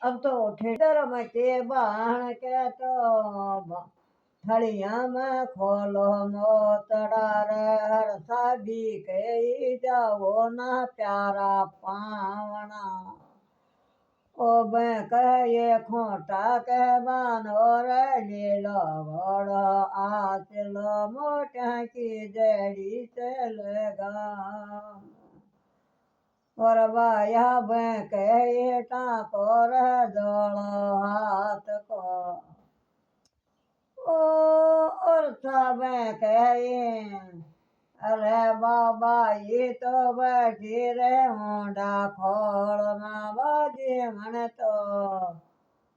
अब तो ठेठर में के बाण के तो थड़िया में खोलो मोतड़ा रे हर साबी के जाओ ना प्यारा पावना ओ बैंक ये खोटा के बानो रे लीलो घोड़ो आचलो मोटा की जड़ी चलेगा और बाया बैंक ये टाको रे जोड़ो हाथ को ओ और सब कहे अरे बाबा ये तो बैठी रे होंडा खोल ना बाजी मन तो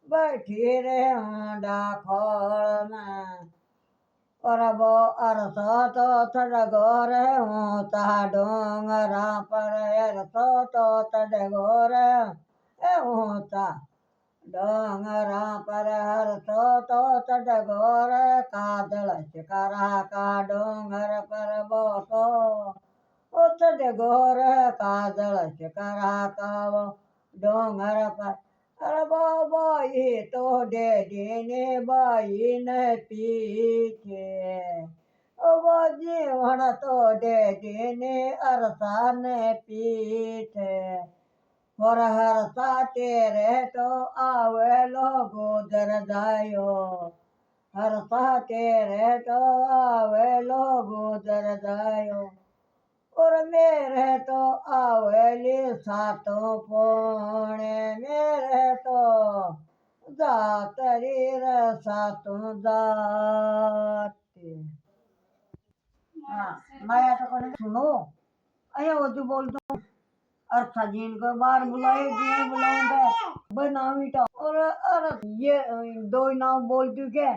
बैठी रे होंडा खोल में और वो अरसो तो थड़गो रे होता डोंगरा पर अरसो तो थड़गो रे होता डोंगरा पर हर तो चढ़गोर कादल शिकरा का डोंगर पर बोतो ओ चढ़गोर कादल शिकरा का वो डोंगर पर अरे बाई तो दे देने बाई न पीछे ओ वो जीवन तो दे देने अरसा ने पीछे और हर तेरे तो आवे लो गुजर जायो हर तेरे तो आवे लो गुजर जायो और मेरे तो आवेली सातों पोणे मेरे तो जातरी रे सातों जाती हाँ मैं तो कहने सुनो अये वो जो बोल दो अच्छा जीन को बार बुलाए जी बुलाऊंगा बनावीटा और अरे ये दो नाम बोल चुके